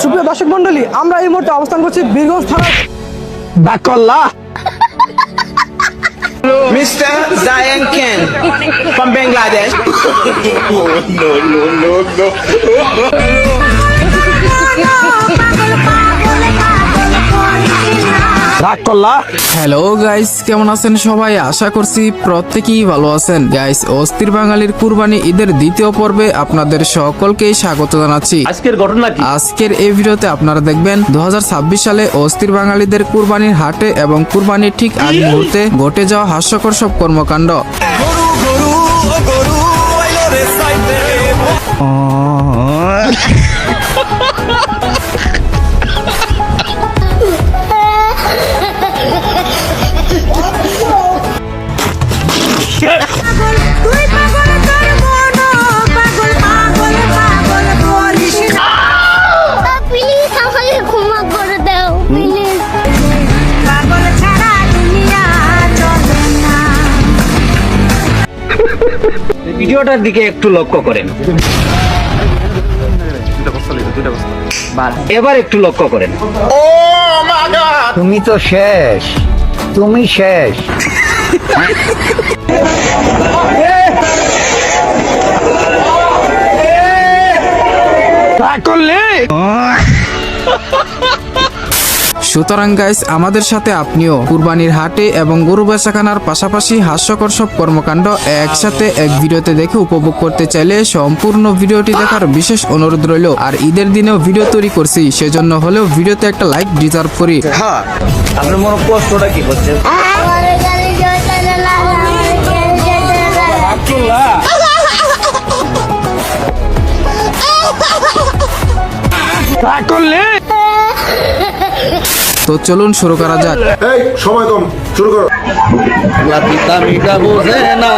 সুপ্রিয় দর্শক মন্ডলী, আমরা এই মুহূর্তে অবস্থান করছি বীরগঞ্জ থানা Baklla Mr. Zayan Ken from Bangladesh. Baklla. Hello guys, কেমন আছেন সবাই? আশা করছি প্রত্যেকেই ভালো আছেন। গাইস, অস্থির বাঙালির কুরবানি ঈদের দ্বিতীয় পর্বে আপনাদের সকলকেই স্বাগত জানাচ্ছি। আজকের ঘটনা কি? আজকের এই ভিডিওতে আপনারা দেখবেন 2026 সালে অস্থির বাঙালিদের কুরবানির হাটে এবং কুরবানির ঠিক আগ মুহূর্তে ঘটে যাওয়া হাস্যকর সব কর্মকাণ্ড। ভিডিওটার দিকে একটু লক্ষ্য করেন, এবার একটু লক্ষ্য করেন। তুমি তো শেষ, তুমি শেষ। সুতরাং গাইস, আমাদের সাথে আপনিও কুরবানির হাটে এবং গরু বেচাকেনার পাশাপাশি হাস্যকর সব কর্মকাণ্ড একসাথে এক ভিডিওতে দেখে উপভোগ করতে চাইলে সম্পূর্ণ ভিডিওটি দেখার বিশেষ অনুরোধ রইল। আর ঈদের দিনেও ভিডিও তৈরি করছি, সেজন্য হলেও ভিডিওতে একটা লাইক ডিজার্ভ করি। আপনার মনে কষ্টটা কি হচ্ছে? তো চলুন শুরু করা যাক। এই সময় কম, শুরু করো। পিতা মিটা বোঝে না,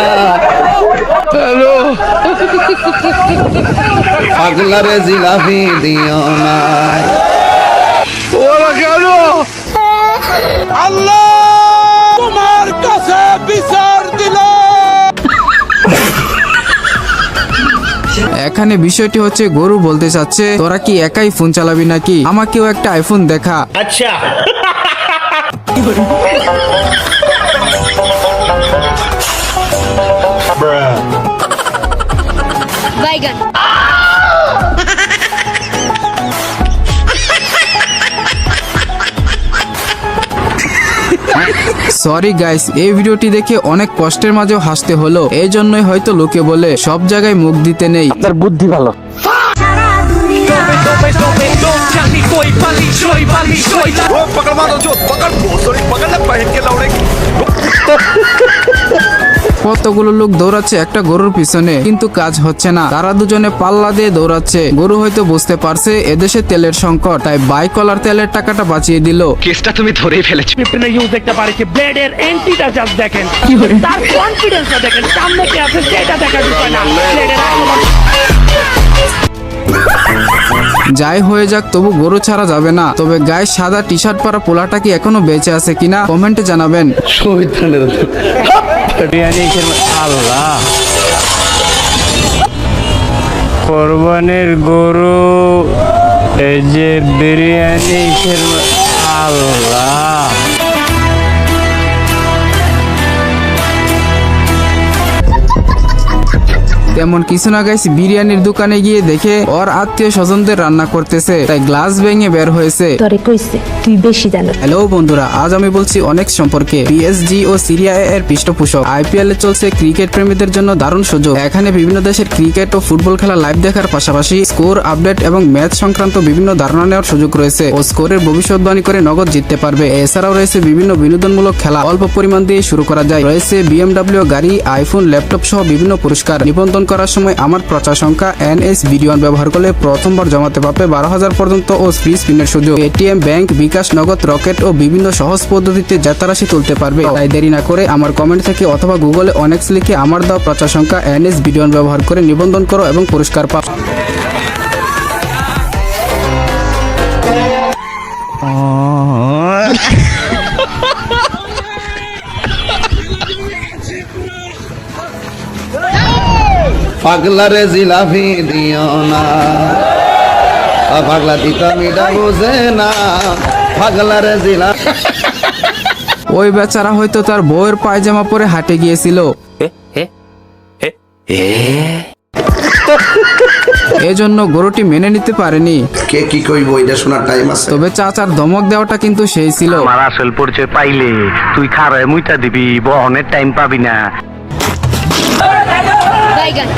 পাগলারে জিলাপি দিও না। ওরা কেন? আল্লাহ তোমার কাছে বিচার দিল। এখানে বিষয়টি হচ্ছে, গরু বলতে চাচ্ছে তোরা কি একাই ফোন চালাবি নাকি, আমাকেও একটা আইফোন দেখা। আচ্ছা, বাইগান। সরি গাইস, এই ভিডিওটি দেখে অনেক কষ্টের মাঝেও হাসতে হলো। এই জন্যই হয়তো লোকে বলে সব জায়গায় মুখ দিতে নেই। আপনার বুদ্ধি ভালো। কতগুলো লোক দৌড়াচ্ছে একটা গরুর পিছনে, কিন্তু কাজ হচ্ছে না। তারা দুজনে পাল্লা দিয়ে দৌড়াচ্ছে। গরু হয়তো বুঝতে পারছে এদেশে তেলের সংকট, তাই বাইকওয়ালার তেলের টাকাটা বাঁচিয়ে দিল। কেসটা তুমি ধরেই ফেলেছো। পিপনে ইউজ দেখতে পারেছে, ব্লেডের এন্টিটা জাস্ট দেখেন, তার কনফিডেন্সটা দেখেন, সামনে কি আছে সেটা দেখার বিষয় না। ব্লেডের আক্রমণ। যাই হয়ে যাক, তবু গরু ছাড়া যাবে না। তবে গায়ে সাদা টি শার্ট পরা পোলাটা কি এখনো বেঁচে আছে কিনা কমেন্টে জানাবেন। আল্লাহ, কোরবানির গরু, এই যে বিরিয়ানি, আল্লাহ। তেমন কিছু না গাইস, বিরিয়ানির দোকানে গিয়ে দেখে ওর আত্মীয় স্বজনদের রান্না করতেছে, তাই গ্লাস ভেঙে বের হয়েছে। তোরে কইছে তুই বেশি জানো। হ্যালো বন্ধুরা, আজ আমি বলছি অনেক সম্পর্কে। পিএসজি ও সিরিয়া এর পৃষ্ঠপোষক আইপিএল এ চলছে ক্রিকেট প্রেমীদের জন্য দারুণ সুযোগ। এখানে বিভিন্ন দেশের ক্রিকেট ও ফুটবল খেলা লাইভ দেখার পাশাপাশি স্কোর আপডেট এবং ম্যাচ সংক্রান্ত বিভিন্ন ধারণা নেওয়ার সুযোগ রয়েছে ও স্কোরের ভবিষ্যৎবাণী করে নগদ জিততে পারবে। এছাড়াও রয়েছে বিভিন্ন বিনোদনমূলক খেলা, অল্প পরিমাণ দিয়ে শুরু করা যায়। রয়েছে বিএমডব্লিউ গাড়ি, আইফোন, ল্যাপটপ সহ বিভিন্ন পুরস্কার। নিবন্ধন করার সময় আমার প্রচার সংখ্যা NS বিডিওয়ান ব্যবহার করলে প্রথমবার জমাতে পারবে 12,000 পর্যন্ত ও ফ্রি স্পিনের সুযোগ। এটিএম, ব্যাংক, বিকাশ, নগদ, রকেট ও বিভিন্ন সহজ পদ্ধতিতে জেতারাশি তুলতে পারবে। তাই দেরি না করে আমার কমেন্ট থেকে অথবা গুগলে অনেক্স লিখে আমার দেওয়া প্রচার সংখ্যা NS বিডিওয়ান ব্যবহার করে নিবন্ধন করো এবং পুরস্কার পাও। পাগলারে জিলাপি দিও না। পাগলা তিতা মিঠা বোঝে না পাগলারে জিলাপি। ওই বেচারা হয়তো তার বউয়ের পায়জামা পরে হাটে গিয়েছিল। এজন্য গরুটি মেনে নিতে পারেনি। কে কি কইব এটা শোনার টাইম আছে? তবে চাচার ধমক দেওয়াটা কিন্তু সেই ছিল। আমার আসল পরিচয় পাইলে তুই খারায় মুইতা দিবি, বহনের টাইম পাবি না। বাইগান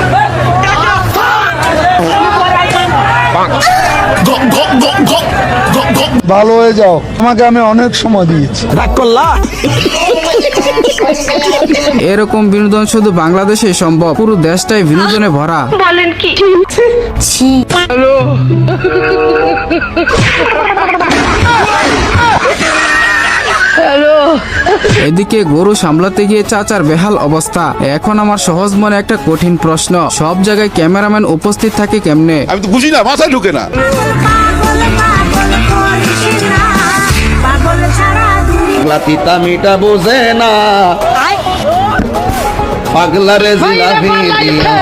ভালো হয়ে যাও, তোমাকে আমি অনেক সময় দিয়েছি। এরকম বিনোদন শুধু বাংলাদেশে সম্ভব, পুরো দেশটাই বিনোদনে ভরা। বলেন কি? এদিকে গরু সামলাতে গিয়ে চাচার বেহাল অবস্থা। এখন আমার সহজ মনে একটা কঠিন প্রশ্ন, সব জায়গায় ক্যামেরাম্যান উপস্থিত থাকে কেমনে? আমি তো বুঝি না, মাথায় ঢুকে না। পাগলা তিতা মিঠা বোঝে না পাগলারে জিলাপি দিও না।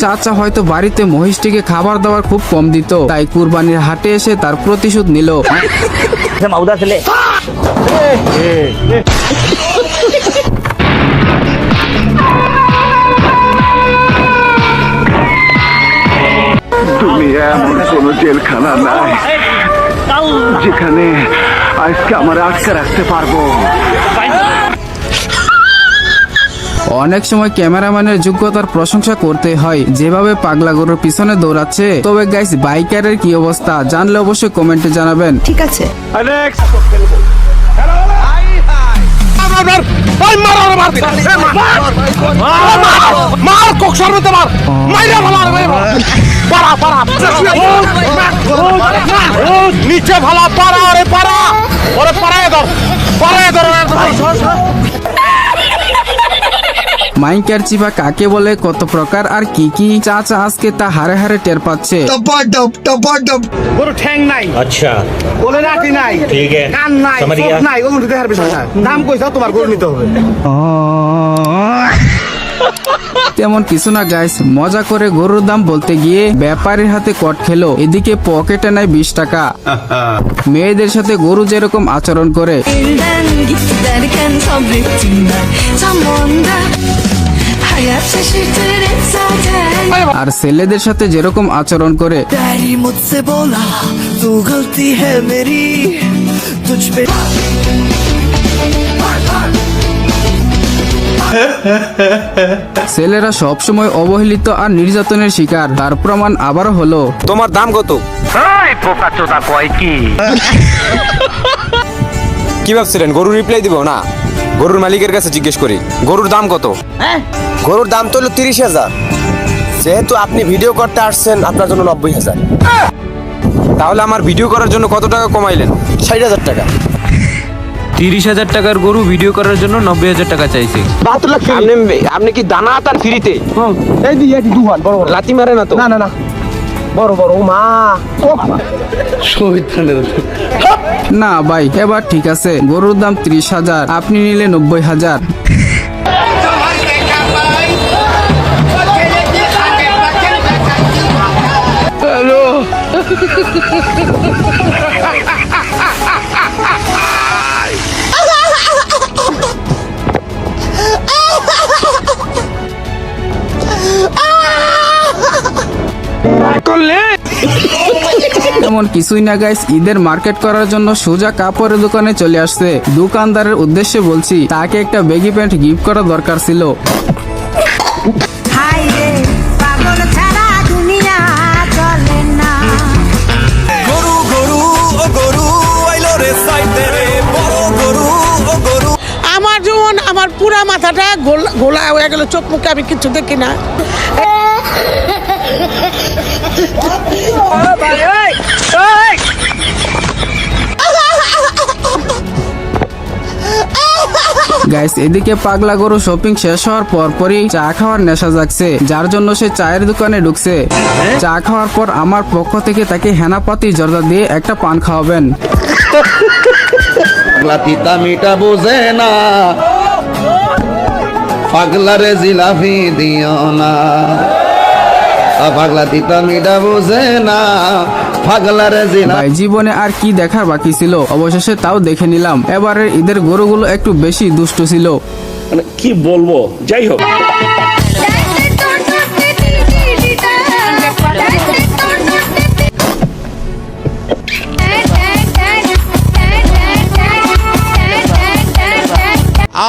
চাচা হয়তো বাড়িতে মহিষটিকে খাবার দাবার খুব কম দিত, তাই কুরবানির হাটে এসে তার প্রতিশোধ নিল। তুমি এমন কোন জেলখানা নাই যেখানে আজকে আমার আটকে রাখতে পারবো। অনেক সময় ক্যামেরাম্যানের যোগ্যতার প্রশংসা করতে হয়, যেভাবে পাগলা গরুর পিছনে দৌড়াচ্ছে। তবে গাইস, বাইকারের কি অবস্থা জানলে অবশ্যই কমেন্টে জানাবেন। ঠিক আছে। নিচে ভালা পারা, ওরে পারা, ওরে পারায় ধর, পারায় ধর। মাইকার চিপা কাকে বলে, কত প্রকার আর কি কি, চাচা আজকে তা হারে হারে টের পাচ্ছে। গরু ঠ্যাং নাই, আচ্ছা, ওলে নাটি নাই, ঠিক আছে, কান নাই, চোখ নাই, ওগুলো দেখার বিষয় না। দাম কইছো তোমার, গরু নিতে হবে। তেমন কিছু না গাইস, মজা করে গরুর দাম বলতে গিয়ে ব্যাপারীর হাতে কট খেলো। এদিকে পকেটে নাই 20 টাকা। মেয়েদের সাথে গরু যেরকম আচরণ করে, Elden gitti derken sabrettim ben tam onda. Hayat şaşırtır hep zaten. আর ছেলেদের সাথে যেরকম আচরণ করে, Deri mujhse bola tu galti hai meri tujh pe. ছেলেরা সবসময় অবহেলিত আর নির্যাতনের শিকার, তার প্রমাণ আবারও হলো। তোমার দাম কত? পোকা চোদা কয় কি? কি ভাবছিলেন গরু রিপ্লাই দিব না? গরুর মালিকের কাছে জিজ্ঞেস করি গরুর দাম কত। গরুর দাম তো হলো 30,000। যেহেতু আপনি ভিডিও করতে আসছেন, আপনার জন্য 90,000। তাহলে আমার ভিডিও করার জন্য কত টাকা কমাইলেন? 60,000 টাকা। 30,000 টাকার গরু ভিডিও করার জন্য 90,000 টাকা চাইছে। আপনি কি দানা আতার ফ্রিতে? এই দি এই দুহান বড় বড়, লাথি মারে না তো? না না না, বড় বড়। ও মা, না ভাই, এবার ঠিক আছে, গরুর দাম 30,000, আপনি নিলে 90,000। এমন কিছুই না গাইস, ঈদের মার্কেট করার জন্য সোজা কাপড়ের দোকানে চলে আসছে। দোকানদারের উদ্দেশ্যে বলছি, তাকে একটা বেগি প্যান্ট গিফট করা দরকার ছিল। Hai re pagol chhara duniya chole na. গরু গরু ও গরু আইলো রে সাইতে রে, বড় গরু ও গরু। আমার জীবন, আমার পুরা মাথাটা গোলা হয়ে গেল, চোখ মুখে আমি কিছু দেখি না। গাইস, এদিকে পাগলা গরু শপিং শেষ হওয়ার পরপরই চা খাওয়ার নেশা জাগছে, যার জন্য সে চায়ের দোকানে ঢুকছে। চা খাওয়ার পর আমার পক্ষ থেকে তাকে হেনাপাতি জর্দা দিয়ে একটা পান খাওয়াবেন। পাগলা তিতা মিটা বোঝে না, পাগলারে জিলাপি দিও না, পাগলা তিতা মিটা বোঝে না, পাগলারে জিলাপি। ভাই জীবনে আর কি দেখার বাকি ছিল, অবশেষে তাও দেখে নিলাম। এবারের ঈদের গরুগুলো একটু বেশি দুষ্টু ছিল। মানে কি বলবো, যাই হোক।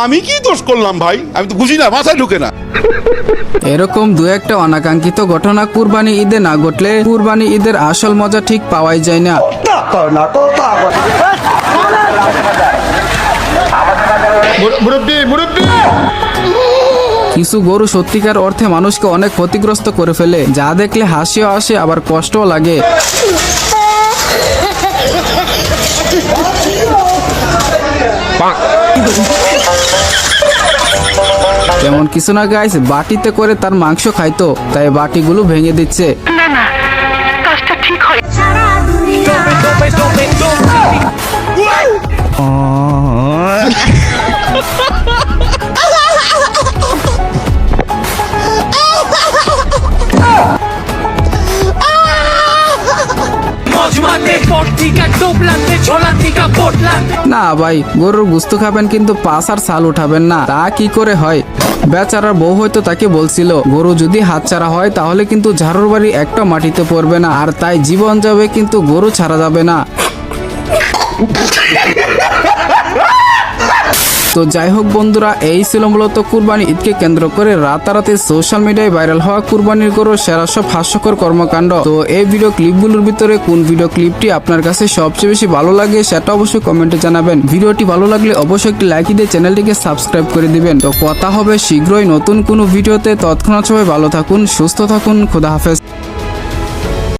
আমি কি দোষ করলাম ভাই? আমি তো বুঝি না, মাথায় ঢুকে না। এরকম দু একটা অনাকাঙ্ক্ষিত ঘটনা কুরবানি ঈদে না ঘটলে কুরবানি ঈদের আসল মজা ঠিক পাওয়াই যায় না। কিছু গরু সত্যিকার অর্থে মানুষকে অনেক ক্ষতিগ্রস্ত করে ফেলে, যা দেখলে হাসিও আসে আবার কষ্টও লাগে। তেমন কিছু না গাইস, বাটিতে করে তার মাংস খাইতো, তাই বাটিগুলো ভেঙে দিচ্ছে। না ভাই, গরুর গুস্ত খাবেন কিন্তু পাছ আর ছাল উঠাবেন না, তা কি করে হয়? বেচারার বউ হয়তো তাকে বলছিল গরু যদি হাতছাড়া হয় তাহলে কিন্তু ঝাড়ুর বাড়ি একটা মাটিতে পড়বে না, আর তাই জীবন যাবে কিন্তু গরু ছাড়া যাবে না। তো যাই হোক বন্ধুরা, এই ছিল মূলত কুরবানি ঈদকে কেন্দ্র করে রাতারাতি সোশ্যাল মিডিয়ায় ভাইরাল হওয়া কুরবানির গরুর সেরা সব হাস্যকর কর্মকাণ্ড। তো এই ভিডিও ক্লিপগুলোর ভিতরে কোন ভিডিও ক্লিপটি আপনার কাছে সবচেয়ে বেশি ভালো লাগে সেটা অবশ্যই কমেন্টে জানাবেন। ভিডিওটি ভালো লাগলে অবশ্যই একটি লাইক দিয়ে চ্যানেলটিকে সাবস্ক্রাইব করে দিবেন। তো কথা হবে শীঘ্রই নতুন কোনো ভিডিওতে, তৎক্ষণাৎ সবাই ভালো থাকুন, সুস্থ থাকুন, খোদা হাফেজ।